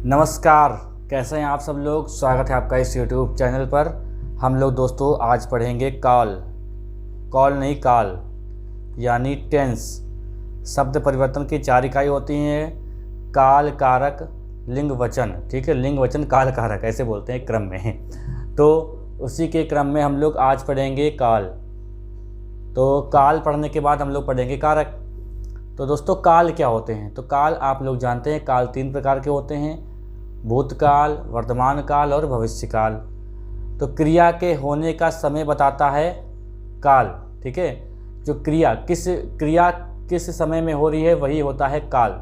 नमस्कार, कैसे हैं आप सब लोग। स्वागत है आपका इस यूट्यूब चैनल पर। हम लोग दोस्तों आज पढ़ेंगे काल यानी टेंस। शब्द परिवर्तन की 4 इकाई होती हैं, काल, कारक, लिंग, वचन। ठीक है, लिंग, वचन, काल, कारक ऐसे बोलते हैं क्रम में। तो उसी के क्रम में हम लोग आज पढ़ेंगे काल। तो काल पढ़ने के बाद हम लोग पढ़ेंगे कारक। तो दोस्तों काल क्या होते हैं? तो काल आप लोग जानते हैं, काल 3 प्रकार के होते हैं, भूतकाल, वर्तमान काल और भविष्यकाल। तो क्रिया के होने का समय बताता है काल। ठीक है, जो क्रिया किस समय में हो रही है वही होता है काल।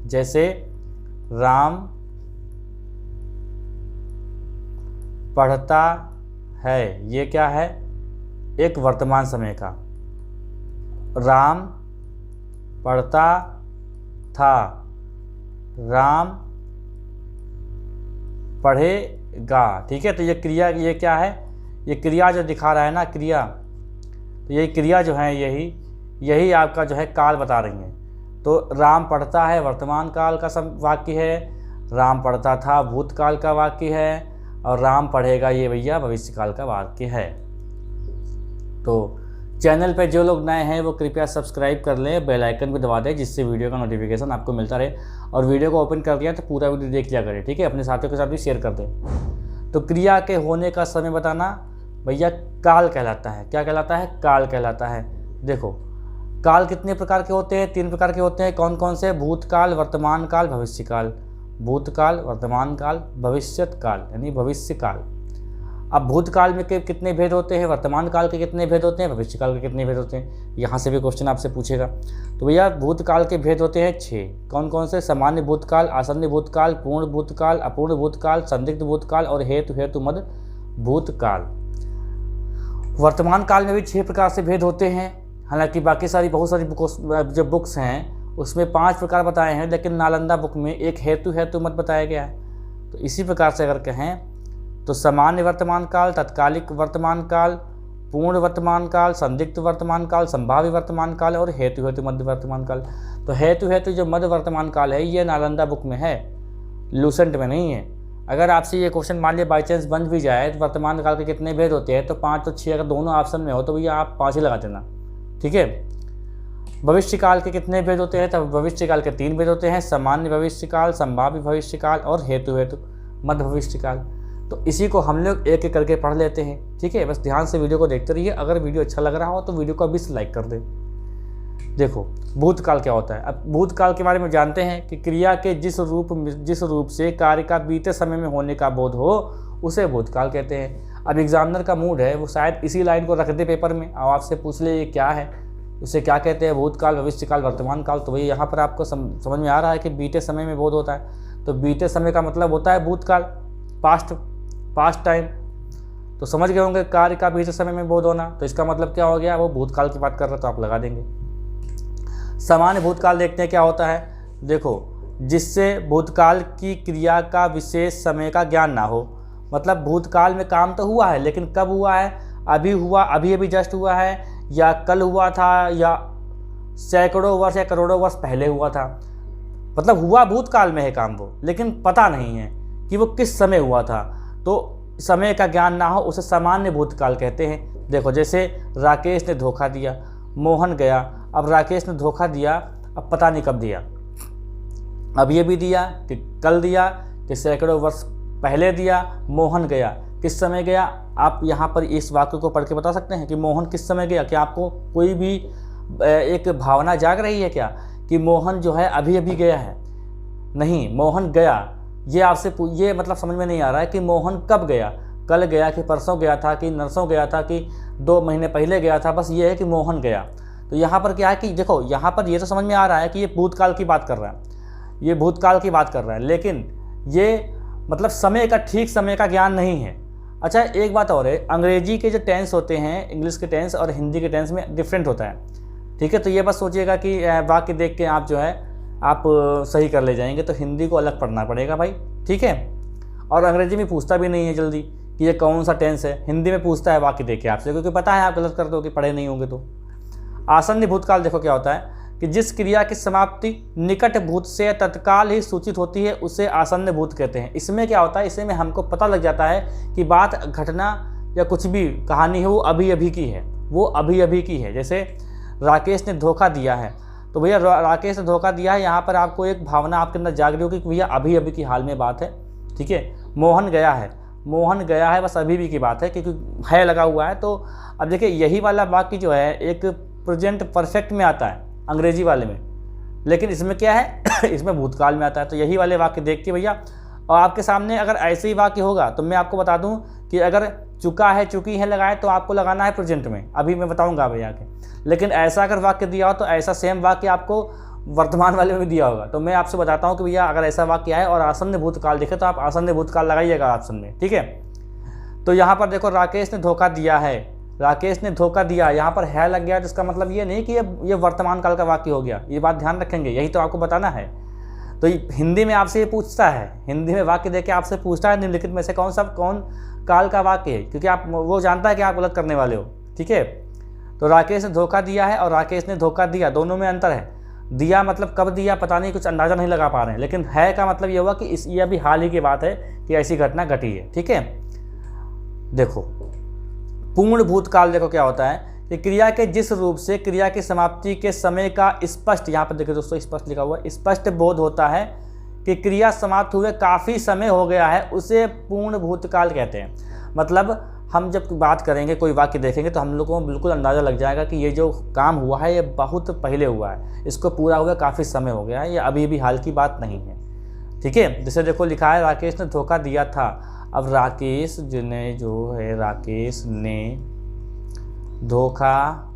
जैसे राम पढ़ता है, ये क्या है? एक वर्तमान समय का। राम पढ़ता था, राम पढ़ेगा। ठीक है, तो ये क्रिया, ये क्या है? ये क्रिया जो दिखा रहा है ना, क्रिया, तो यही क्रिया जो है यही आपका जो है काल बता रही है। तो राम पढ़ता है वर्तमान काल का वाक्य है, राम पढ़ता था भूतकाल का वाक्य है, और राम पढ़ेगा ये भैया भविष्यकाल का वाक्य है। तो चैनल पे जो लोग नए हैं वो कृपया सब्सक्राइब कर लें, बेल आइकन भी दबा दें, जिससे वीडियो का नोटिफिकेशन आपको मिलता रहे। और वीडियो को ओपन कर दिया तो पूरा वीडियो देख लिया करें। ठीक है, अपने साथियों के साथ भी शेयर कर दें। तो क्रिया के होने का समय बताना भैया काल कहलाता है। क्या कहलाता है? काल कहलाता है। देखो काल कितने प्रकार के होते हैं? 3 प्रकार के होते हैं। कौन कौन से? भूतकाल, वर्तमान काल, भविष्यकाल। भूतकाल, वर्तमान काल, भविष्यत काल यानी भविष्यकाल। अब भूतकाल में के कितने भेद होते हैं, वर्तमान काल के कितने भेद होते हैं, भविष्यकाल के कितने भेद होते हैं? यहाँ से भी क्वेश्चन आपसे पूछेगा। तो भैया भूतकाल के भेद होते हैं 6। कौन कौन से? सामान्य भूतकाल, आसन्न भूतकाल, पूर्ण भूतकाल, अपूर्ण भूतकाल, संदिग्ध भूतकाल और हेतु मद भूतकाल। वर्तमान काल में भी 6 प्रकार से भेद होते हैं। हालांकि बाकी बहुत सारी जो बुक्स हैं उसमें 5 प्रकार बताए हैं, लेकिन नालंदा बुक में एक हेतु मद बताया गया है। तो इसी प्रकार से अगर कहें तो सामान्य वर्तमान काल, तत्कालिक वर्तमान काल, पूर्ण वर्तमान काल, संदिग्ध वर्तमान काल, संभाव्य वर्तमान काल और हेतु मध्य वर्तमान काल। तो हेतु जो मध्य वर्तमान काल है ये नालंदा बुक में है, लूसेंट में नहीं है। अगर आपसे ये क्वेश्चन मान लिया बाई चांस बन भी जाए तो वर्तमान काल के कितने भेद होते हैं, तो 5 और 6 अगर दोनों ऑप्शन में हो तो भैया आप 5 ही लगा देना। ठीक है, भविष्य काल के कितने भेद होते हैं? तो भविष्य काल के 3 भेद होते हैं, सामान्य भविष्य काल, संभाव्य भविष्य काल और हेतु मध्य भविष्य काल। तो इसी को हम लोग एक एक करके पढ़ लेते हैं। ठीक है, बस ध्यान से वीडियो को देखते रहिए। अगर वीडियो अच्छा लग रहा हो तो वीडियो को अभी से लाइक कर दें। देखो भूतकाल क्या होता है। अब भूतकाल के बारे में जानते हैं कि क्रिया के जिस रूप से कार्य का बीते समय में होने का बोध हो उसे भूतकाल कहते हैं। अब एग्जामिनर का मूड है वो शायद इसी लाइन को रख दे पेपर में और आपसे पूछ ले ये क्या है, उसे क्या कहते हैं? भूतकाल, भविष्यकाल, वर्तमान काल। तो भाई यहाँ पर आपको समझ में आ रहा है कि बीते समय में बोध होता है। तो बीते समय का मतलब होता है भूतकाल, पास्ट टाइम। तो समझ गए होंगे कार्य का बीते समय में बोध होना। तो इसका मतलब क्या हो गया? वो भूतकाल की बात कर रहा है तो आप लगा देंगे। सामान्य भूतकाल देखते हैं क्या होता है। देखो जिससे भूतकाल की क्रिया का विशेष समय का ज्ञान ना हो। मतलब भूतकाल में काम तो हुआ है लेकिन कब हुआ है? अभी हुआ, अभी जस्ट हुआ है, या कल हुआ था, या सैकड़ों वर्ष या करोड़ों वर्ष पहले हुआ था। मतलब हुआ भूतकाल में है काम वो, लेकिन पता नहीं है कि वो किस समय हुआ था। तो समय का ज्ञान ना हो उसे सामान्य भूतकाल कहते हैं। देखो जैसे राकेश ने धोखा दिया, मोहन गया। अब राकेश ने धोखा दिया, अब पता नहीं कब दिया, अब ये भी दिया कि कल दिया कि सैकड़ों वर्ष पहले दिया। मोहन गया, किस समय गया? आप यहाँ पर इस वाक्य को पढ़ के बता सकते हैं कि मोहन किस समय गया? क्या आपको कोई भी एक भावना जाग रही है क्या कि मोहन जो है अभी गया है? नहीं, मोहन गया। ये आपसे ये मतलब समझ में नहीं आ रहा है कि मोहन कब गया, कल गया कि परसों गया था कि नरसों गया था कि 2 महीने पहले गया था। बस ये है कि मोहन गया। तो यहाँ पर क्या है कि देखो यहाँ पर ये तो समझ में आ रहा है कि ये भूतकाल की बात कर रहा है, ये भूतकाल की बात कर रहा है, लेकिन ये मतलब समय का, ठीक समय का ज्ञान नहीं है। अच्छा एक बात और है, अंग्रेजी के जो टेंस होते हैं, इंग्लिश के टेंस और हिंदी के टेंस में डिफरेंट होता है। ठीक है, तो ये बस सोचिएगा कि वाक्य देख के आप जो है आप सही कर ले जाएंगे, तो हिंदी को अलग पढ़ना पड़ेगा भाई। ठीक है, और अंग्रेजी में पूछता भी नहीं है जल्दी कि ये कौन सा टेंस है, हिंदी में पूछता है वाक्य देख के आपसे, क्योंकि पता है आप गलत कर दोगे, पढ़े नहीं होंगे तो। आसन्न भूतकाल देखो क्या होता है। कि जिस क्रिया की समाप्ति निकट भूत से तत्काल ही सूचित होती है उसे आसन्न भूत कहते हैं। इसमें क्या होता है, इसमें हमको पता लग जाता है कि बात, घटना या कुछ भी कहानी है वो अभी अभी की है, वो अभी अभी की है। जैसे राकेश ने धोखा दिया है, तो भैया राकेश ने धोखा दिया है, यहाँ पर आपको एक भावना आपके अंदर जाग रही होगी कि भैया अभी अभी की हाल में बात है। ठीक है, मोहन गया है, मोहन गया है बस अभी भी की बात है क्योंकि है लगा हुआ है। तो अब देखिए यही वाला वाक्य जो है एक प्रेजेंट परफेक्ट में आता है अंग्रेजी वाले में, लेकिन इसमें क्या है इसमें भूतकाल में आता है। तो यही वाले वाक्य देख के भैया, और आपके सामने अगर ऐसे ही वाक्य होगा तो मैं आपको बता दूं कि अगर चुका है चुकी है लगाए तो आपको लगाना है प्रेजेंट में, अभी मैं बताऊंगा भैया के। लेकिन ऐसा अगर वाक्य दिया हो तो ऐसा सेम वाक्य आपको वर्तमान वाले में भी दिया होगा। तो मैं आपसे बताता हूँ कि भैया अगर ऐसा वाक्य है और आसन्न भूतकाल दिखे तो आप आसन्न भूतकाल लगाइएगा ऑप्शन में। ठीक है, तो यहाँ पर देखो राकेश ने धोखा दिया है, राकेश ने धोखा दिया, यहाँ पर है लग गया, तो इसका मतलब ये नहीं कि ये वर्तमान काल का वाक्य हो गया। ये बात ध्यान रखेंगे, यही तो आपको बताना है। तो हिंदी में आपसे ये पूछता है, हिंदी में वाक्य देके आपसे पूछता है निम्नलिखित में से कौन काल का वाक्य है, क्योंकि आप वो जानता है कि आप गलत करने वाले हो। ठीक है, तो राकेश ने धोखा दिया है और राकेश ने धोखा दिया, दोनों में अंतर है। दिया मतलब कब दिया पता नहीं, कुछ अंदाज़ा नहीं लगा पा रहे हैं, लेकिन है का मतलब ये हुआ कि ये अभी हाल ही की बात है कि ऐसी घटना घटी है। ठीक है, देखो पूर्ण भूतकाल देखो क्या होता है कि क्रिया के जिस रूप से क्रिया की समाप्ति के समय का स्पष्ट, यहाँ पर देखो दोस्तों स्पष्ट लिखा हुआ है, स्पष्ट बोध होता है कि क्रिया समाप्त हुए काफ़ी समय हो गया है, उसे पूर्ण भूतकाल कहते हैं। मतलब हम जब बात करेंगे, कोई वाक्य देखेंगे तो हम लोगों को बिल्कुल अंदाज़ा लग जाएगा कि ये जो काम हुआ है ये बहुत पहले हुआ है, इसको पूरा हुआ काफ़ी समय हो गया है, ये अभी भी हाल की बात नहीं है। ठीक है, जैसे देखो लिखा है राकेश ने धोखा दिया था। अब राकेश ने धोखा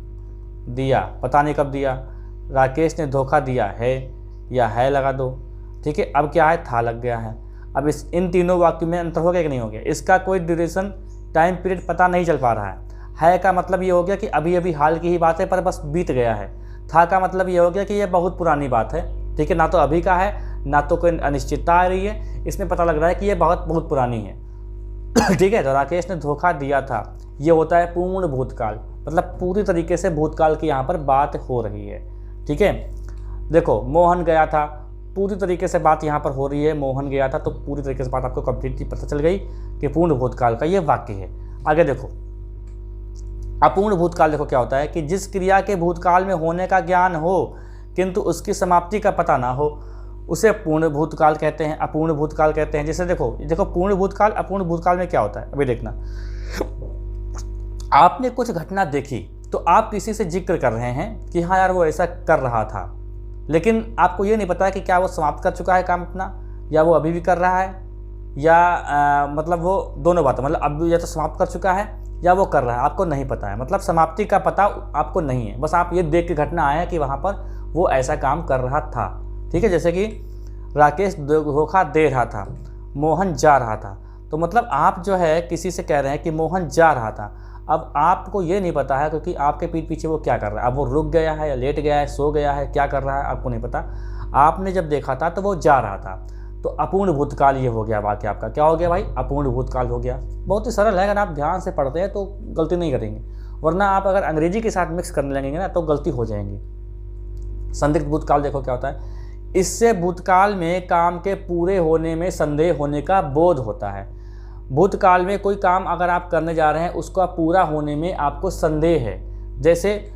दिया, पता नहीं कब दिया, राकेश ने धोखा दिया है या है लगा दो। ठीक है, अब क्या है, था लग गया है। अब इन तीनों वाक्यों में अंतर हो गया कि नहीं हो गया, इसका कोई ड्यूरेशन टाइम पीरियड पता नहीं चल पा रहा है का मतलब ये हो गया कि अभी अभी हाल की ही बात है पर बस बीत गया है। था का मतलब ये हो गया कि ये बहुत पुरानी बात है। ठीक है, ना तो अभी का है ना तो कोई अनिश्चितता आ रही है, इसमें पता लग रहा है कि ये बहुत पुरानी है। ठीक है, तो राकेश ने धोखा दिया था, ये होता है पूर्ण भूतकाल, मतलब पूरी तरीके से भूतकाल की यहाँ पर बात हो रही है। ठीक है, देखो मोहन गया था, पूरी तरीके से बात यहाँ पर हो रही है, मोहन गया था, तो पूरी तरीके से बात आपको कंप्लीटली पता चल गई कि पूर्ण भूतकाल का ये वाक्य है। आगे देखो अपूर्ण भूतकाल, देखो क्या होता है कि जिस क्रिया के भूतकाल में होने का ज्ञान हो किंतु उसकी समाप्ति का पता ना हो उसे पूर्ण भूतकाल कहते हैं, अपूर्ण भूतकाल कहते हैं। जैसे देखो पूर्ण भूतकाल अपूर्ण भूतकाल में क्या होता है, अभी देखना, आपने कुछ घटना देखी तो आप किसी से जिक्र कर रहे हैं कि हाँ यार वो ऐसा कर रहा था, लेकिन आपको ये नहीं पता है कि क्या वो समाप्त कर चुका है काम अपना या वो अभी भी कर रहा है, या मतलब वो दोनों बातें, मतलब अब या तो समाप्त कर चुका है या वो कर रहा है, आपको नहीं पता है, मतलब समाप्ति का पता आपको नहीं है, बस आप ये देख के घटना आया कि वहाँ पर वो ऐसा काम कर रहा था। ठीक है, जैसे कि राकेश धोखा दे रहा था, मोहन जा रहा था, तो मतलब आप जो है किसी से कह रहे हैं कि मोहन जा रहा था। अब आपको ये नहीं पता है क्योंकि आपके पीठ पीछे वो क्या कर रहा है, अब वो रुक गया है या लेट गया है, सो गया है, क्या कर रहा है आपको नहीं पता। आपने जब देखा था तो वो जा रहा था, तो अपूर्ण भूतकाल ये हो गया वाक्य आपका। क्या हो गया भाई, अपूर्ण भूतकाल हो गया। बहुत ही सरल है, अगर आप ध्यान से पढ़ते हैं तो गलती नहीं करेंगे, वरना आप अगर अंग्रेजी के साथ मिक्स करने लगेंगे ना तो गलती हो जाएंगी। संदिग्ध भूतकाल देखो क्या होता है, इससे भूतकाल में काम के पूरे होने में संदेह होने का बोध होता है। भूतकाल में कोई काम अगर आप करने जा रहे हैं उसका पूरा होने में आपको संदेह है। जैसे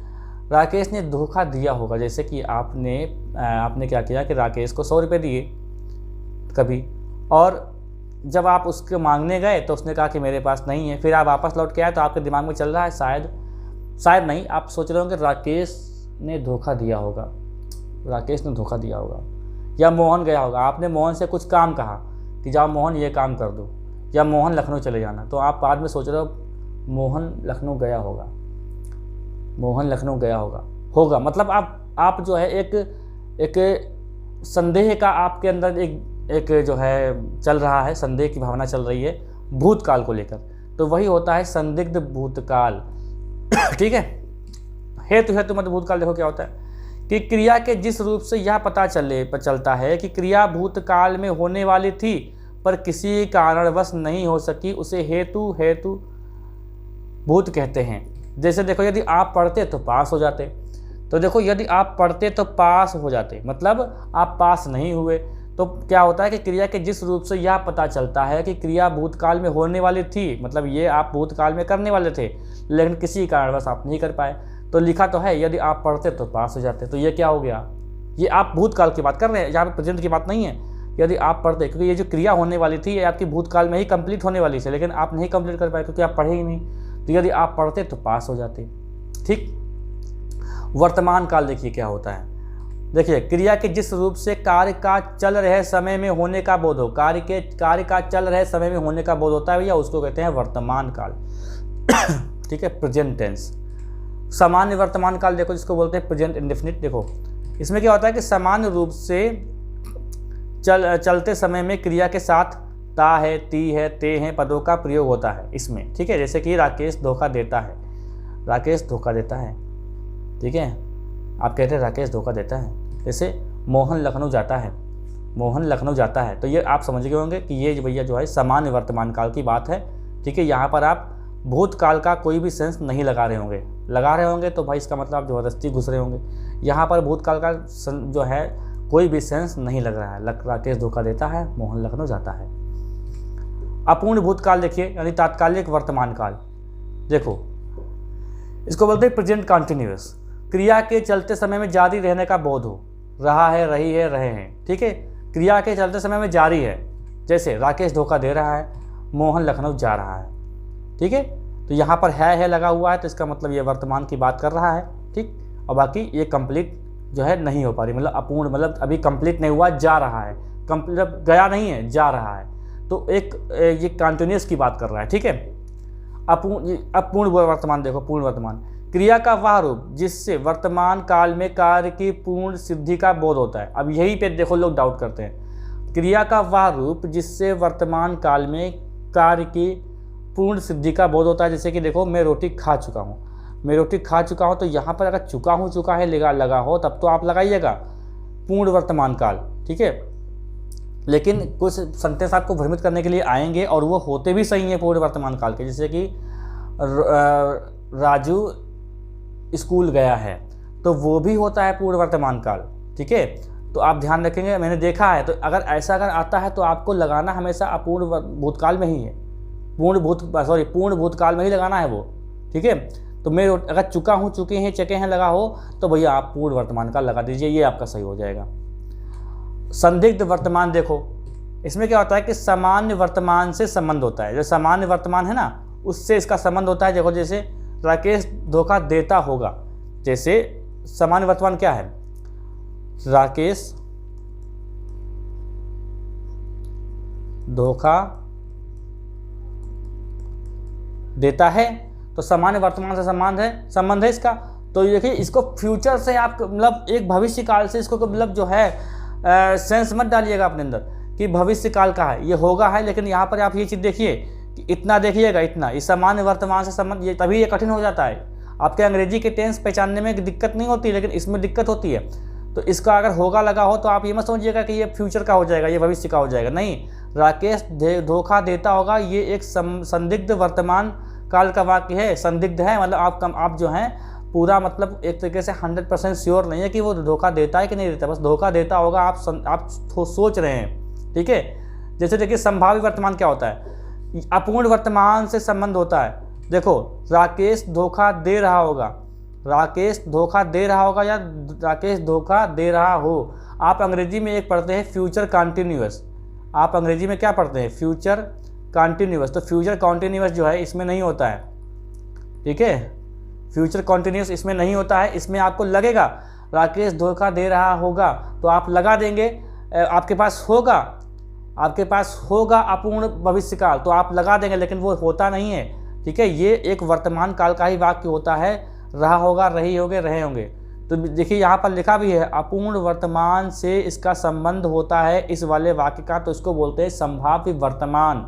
राकेश ने धोखा दिया होगा, जैसे कि आपने क्या किया कि राकेश को 100 रुपये दिए कभी, और जब आप उसके मांगने गए तो उसने कहा कि मेरे पास नहीं है, फिर आप वापस लौट के आए तो आपके दिमाग में चल रहा है शायद नहीं, आप सोच रहे होंगे राकेश ने धोखा दिया होगा, राकेश ने धोखा दिया होगा, या मोहन गया होगा, आपने मोहन से कुछ काम कहा कि जाओ मोहन ये काम कर दो, या मोहन लखनऊ चले जाना, तो आप बाद में सोच रहे हो मोहन लखनऊ गया होगा, मोहन लखनऊ गया होगा, मतलब आप जो है एक संदेह का आपके अंदर एक जो है चल रहा है, संदेह की भावना चल रही है भूतकाल को लेकर, तो वही होता है संदिग्ध भूतकाल। ठीक है, हेतु मत भूतकाल देखो क्या होता है कि क्रिया के जिस रूप से यह पता चलता है कि क्रिया भूतकाल में होने वाली थी पर किसी कारणवश नहीं हो सकी, उसे हेतु भूत कहते हैं। जैसे देखो यदि आप पढ़ते तो पास हो जाते, तो देखो यदि आप पढ़ते तो पास हो जाते, मतलब आप पास नहीं हुए। तो क्या होता है कि क्रिया के जिस रूप से यह पता चलता है कि क्रिया भूतकाल में होने वाली थी, मतलब ये आप भूतकाल में करने वाले थे लेकिन किसी कारणवश आप नहीं कर पाए, तो लिखा तो है यदि आप पढ़ते तो पास हो जाते। तो ये क्या हो गया, ये आप भूतकाल की बात कर रहे हैं, यहाँ पे प्रेजेंट की बात नहीं है। यदि आप पढ़ते, क्योंकि ये जो क्रिया होने वाली थी ये आपकी भूतकाल में ही कंप्लीट होने वाली थी, लेकिन आप नहीं कंप्लीट कर पाए क्योंकि आप पढ़े ही नहीं। तो यदि आप पढ़ते तो पास हो जाते। ठीक। वर्तमान काल देखिए क्या होता है। देखिए, क्रिया के जिस रूप से कार्य का चल रहे समय में होने का बोध हो, कार्य का चल रहे समय में होने का बोध होता है भैया, उसको कहते हैं वर्तमान काल। ठीक है, प्रेजेंट टेंस। सामान्य वर्तमान काल देखो जिसको बोलते हैं प्रेजेंट इंडेफिनिट। देखो इसमें क्या होता है कि सामान्य रूप से चलते समय में क्रिया के साथ ता है, ती है, ते हैं पदों का प्रयोग होता है इसमें। ठीक है, जैसे कि राकेश धोखा देता है, राकेश धोखा देता है। ठीक है, आप कहते हैं राकेश धोखा देता है। जैसे मोहन लखनऊ जाता है, मोहन लखनऊ जाता है, तो ये आप समझ गए होंगे कि ये भैया जो है सामान्य वर्तमान काल की बात है। ठीक है, यहाँ पर आप भूतकाल का कोई भी सेंस नहीं लगा रहे होंगे, लगा रहे होंगे तो भाई इसका मतलब आप ज़बरदस्ती घुस रहे होंगे। यहाँ पर भूतकाल का जो है कोई भी सेंस नहीं लग रहा है। राकेश धोखा देता है, मोहन लखनऊ जाता है। अपूर्ण भूतकाल देखिए, यानी तात्कालिक वर्तमान काल। देखो इसको बोलते हैं प्रेजेंट कॉन्टिन्यूअस। क्रिया के चलते समय में जारी रहने का बोध हो, रहा है, रही है, रहे हैं। ठीक है, क्रिया के चलते समय में जारी है, जैसे राकेश धोखा दे रहा है, मोहन लखनऊ जा रहा है। ठीक है, तो यहाँ पर है लगा हुआ है, तो इसका मतलब ये वर्तमान की बात कर रहा है। ठीक, और बाकी ये कंप्लीट जो है नहीं हो पा रही, मतलब अपूर्ण, मतलब अभी कंप्लीट नहीं हुआ, जा रहा है, मतलब गया नहीं है, जा रहा है। तो एक ये कंटिन्यूअस की बात कर रहा है। ठीक है, अपूर्ण वर्तमान देखो, पूर्ण वर्तमान क्रिया का वह रूप जिससे वर्तमान काल में कार्य की पूर्ण सिद्धि का बोध होता है। अब यही पे देखो लोग डाउट करते हैं, क्रिया का वह रूप जिससे वर्तमान काल में कार्य की पूर्ण सिद्धि का बोध होता है। जैसे कि देखो मैं रोटी खा चुका हूँ, मैं रोटी खा चुका हूँ, तो यहाँ पर अगर चुका है लगा हो तब तो आप लगाइएगा पूर्ण वर्तमान काल। ठीक है, लेकिन कुछ सेंटेंस आपको भ्रमित करने के लिए आएंगे और वो होते भी सही हैं पूर्ण वर्तमान काल के। जैसे कि राजू स्कूल गया है, तो वो भी होता है पूर्ण वर्तमान काल। ठीक है, तो आप ध्यान रखेंगे, मैंने देखा है, तो अगर ऐसा अगर आता है तो आपको लगाना हमेशा अपूर्ण भूतकाल में ही है, पूर्ण भूतकाल में ही लगाना है वो। ठीक है, तो मैं अगर चुका हूँ, चुके हैं, चके हैं लगा हो तो भैया आप पूर्ण वर्तमान काल लगा दीजिए, ये आपका सही हो जाएगा। संदिग्ध वर्तमान देखो, इसमें क्या होता है कि सामान्य वर्तमान से संबंध होता है। जो सामान्य वर्तमान है ना, उससे इसका संबंध होता है। देखो जैसे राकेश धोखा देता होगा, जैसे सामान्य वर्तमान क्या है, राकेश धोखा देता है, तो सामान्य वर्तमान से संबंध है इसका। तो देखिए इसको फ्यूचर से आप मतलब एक भविष्य काल से इसको मतलब जो है सेंस मत डालिएगा अपने अंदर कि भविष्य काल का है, ये होगा है। लेकिन यहाँ पर आप ये चीज़ देखिए कि इतना देखिएगा, इतना इस सामान्य वर्तमान से संबंध, ये तभी ये कठिन हो जाता है। आपके अंग्रेजी के टेंस पहचानने में दिक्कत नहीं होती, लेकिन इसमें दिक्कत होती है। तो इसका अगर होगा लगा हो तो आप ये मत समझिएगा कि ये फ्यूचर का हो जाएगा, ये भविष्य का हो जाएगा, नहीं। राकेश धोखा देता होगा, ये एक संदिग्ध वर्तमान काल का वाक्य है। संदिग्ध है मतलब आप जो हैं पूरा मतलब एक तरीके से 100% श्योर नहीं है कि वो धोखा देता है कि नहीं देता, बस धोखा देता होगा, आप सोच रहे हैं। ठीक है, जैसे देखिए संभाव्य वर्तमान क्या होता है, अपूर्ण वर्तमान से संबंध होता है। देखो राकेश धोखा दे रहा होगा, राकेश धोखा दे रहा होगा या राकेश धोखा दे रहा हो। आप अंग्रेजी में एक पढ़ते हैं फ्यूचर कॉन्टिन्यूअस, आप अंग्रेजी में क्या पढ़ते हैं, फ्यूचर कॉन्टिन्यूअस। तो फ्यूचर कॉन्टिन्यूअस जो है इसमें नहीं होता है। ठीक है, फ्यूचर कॉन्टिन्यूअस इसमें नहीं होता है। इसमें आपको लगेगा राकेश धोखा दे रहा होगा, तो आप लगा देंगे, आपके पास होगा अपूर्ण भविष्यकाल, तो आप लगा देंगे, लेकिन वो होता नहीं है। ठीक है, ये एक वर्तमान काल का ही वाक्य होता है, रहा होगा, रही होंगे, रहे होंगे। तो देखिए यहाँ पर लिखा भी है अपूर्ण वर्तमान से इसका संबंध होता है इस वाले वाक्य का, तो इसको बोलते हैं संभाव्य वर्तमान।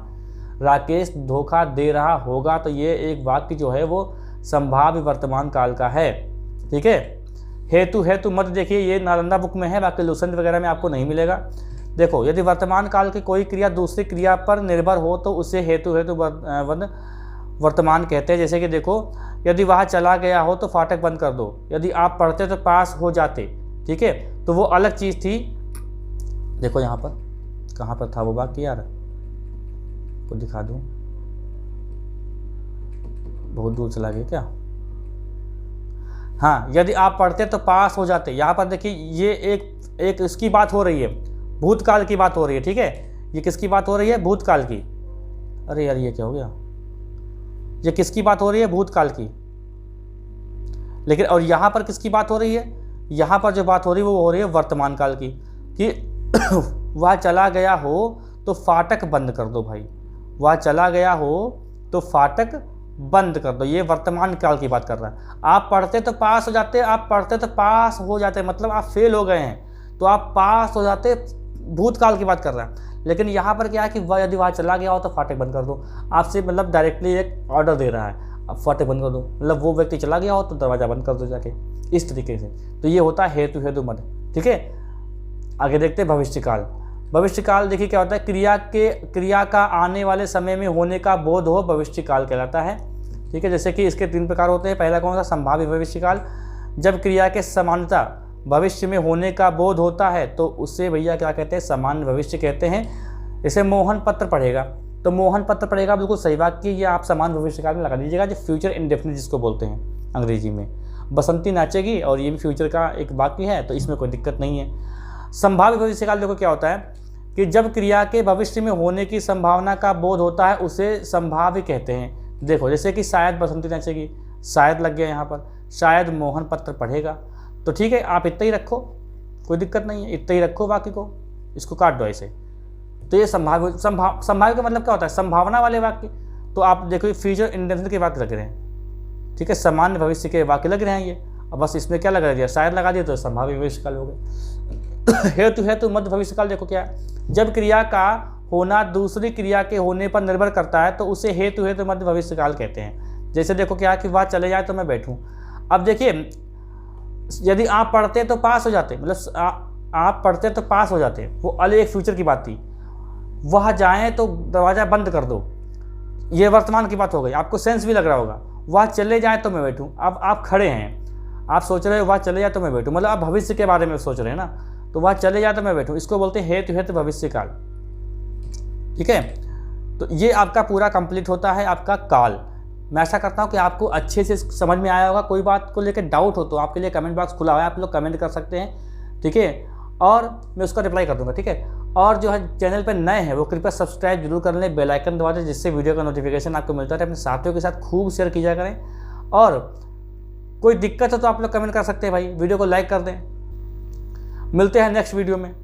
राकेश धोखा दे रहा होगा, तो ये एक वाक्य जो है वो संभाव्य वर्तमान काल का है। ठीक है, हेतु मत देखिए, ये नालंदा बुक में है, बाकी लुसेंट वगैरह में आपको नहीं मिलेगा। देखो यदि वर्तमान काल की कोई क्रिया दूसरी क्रिया पर निर्भर हो तो उसे हेतु वर्तमान कहते हैं। जैसे कि देखो, यदि वह चला गया हो तो फाटक बंद कर दो, यदि आप पढ़ते तो पास हो जाते, ठीक है, तो वो अलग चीज़ थी। देखो यहाँ पर कहाँ पर था वो वाक्य यार, को दिखा दूँ, बहुत दूर चला गया क्या। हाँ, यदि आप पढ़ते तो पास हो जाते। यहाँ पर देखिए ये एक इसकी बात हो रही है, भूतकाल की बात हो रही है, ठीक है। ये किसकी बात हो रही है? भूतकाल की। अरे यार ये क्या हो गया, ये किसकी बात हो रही है? भूतकाल की। लेकिन और यहाँ पर किसकी बात हो रही है? यहाँ पर जो बात हो रही है वो हो रही है वर्तमान काल की, कि वह चला गया हो तो फाटक बंद कर दो भाई, वह चला गया हो तो फाटक बंद कर दो। ये वर्तमान काल की बात कर रहा है। आप पढ़ते तो पास हो जाते, आप पढ़ते तो पास हो जाते, मतलब आप फेल हो गए हैं तो आप पास हो जाते, भूतकाल की बात कर रहा है। लेकिन यहाँ पर क्या है कि वह यदि वहाँ चला गया हो तो फाटक बंद कर दो। आपसे मतलब डायरेक्टली एक ऑर्डर दे रहा है, अब फाटक बंद कर दो, मतलब वो व्यक्ति चला गया हो तो दरवाज़ा बंद कर दो जाके, इस तरीके से। तो ये होता है हेतु हेतु मद, ठीक है। आगे देखते हैं भविष्यकाल। भविष्यकाल देखिए क्या होता है, क्रिया का आने वाले समय में होने का बोध हो, भविष्यकाल कहलाता है, ठीक है। जैसे कि इसके 3 प्रकार होते हैं। पहला कौन सा? संभाव्य भविष्यकाल। जब क्रिया के समानता भविष्य में होने का बोध होता है तो उससे भैया क्या कहते हैं? सामान्य भविष्य कहते हैं। जैसे मोहन पत्र पढ़ेगा, तो मोहन पत्र पढ़ेगा बिल्कुल सही वाक्य, ये आप सामान्य भविष्यकाल में लगा दीजिएगा, जो फ्यूचर इंडेफिनिट जिसको बोलते हैं अंग्रेजी में। बसंती नाचेगी, और ये भी फ्यूचर का एक वाक्य है, तो इसमें कोई दिक्कत नहीं है। संभाव्य भविष्यकाल देखो क्या होता है कि जब क्रिया के भविष्य में होने की संभावना का बोध होता है उसे संभाव्य कहते हैं। देखो जैसे कि शायद बसंती नाचेगी, शायद लग गया यहाँ पर, शायद मोहन पत्र पढ़ेगा, तो ठीक है आप इतना ही रखो, कोई दिक्कत नहीं है, इतना ही रखो वाक्य को, इसको काट दो ऐसे। तो ये संभाव्य का मतलब क्या होता है? संभावना वाले वाक्य। तो आप देखो फ्यूचर इंडेफिनिट के वाक्य लग रहे हैं, ठीक है, सामान्य भविष्य के वाक्य लग रहे हैं ये। अब बस इसमें क्या लगा दिया? शायद लगा दिया, तो संभाव्य भविष्यकाल हो गया। हेतु मध्य भविष्यकाल देखो क्या है, जब क्रिया का होना दूसरी क्रिया के होने पर निर्भर करता है तो उसे हेतु मध्य भविष्यकाल कहते हैं। जैसे देखो क्या कि वह चले जाए तो मैं बैठूं। अब देखिए यदि आप पढ़ते तो पास हो जाते, मतलब आप पढ़ते तो पास हो जाते, वो अलग एक फ्यूचर की बात थी। वह जाएं तो दरवाज़ा बंद कर दो, ये वर्तमान की बात हो गई, आपको सेंस भी लग रहा होगा। वह चले जाए तो मैं बैठूं, अब आप खड़े हैं, आप सोच रहे हो वह चले जाए तो मैं बैठूं, मतलब आप भविष्य के बारे में सोच रहे हैं ना, तो वह चले जाए तो मैं बैठूं, इसको बोलते हैं हेतु भविष्यकाल, ठीक है। तो ये आपका पूरा कंप्लीट होता है आपका काल। मैं ऐसा करता हूँ कि आपको अच्छे से समझ में आया होगा। कोई बात को लेकर डाउट हो तो आपके लिए कमेंट बॉक्स खुला हुआ है, आप लोग कमेंट कर सकते हैं, ठीक है, और मैं उसका रिप्लाई कर दूंगा, ठीक है। और जो है चैनल पर नए हैं वो कृपया सब्सक्राइब जरूर कर लें, बेल आइकन दबा दें, जिससे वीडियो का नोटिफिकेशन आपको मिलता रहे। अपने साथियों के साथ खूब शेयर किया करें, और कोई दिक्कत है तो आप लोग कमेंट कर सकते हैं भाई, वीडियो को लाइक कर दें। मिलते हैं नेक्स्ट वीडियो में।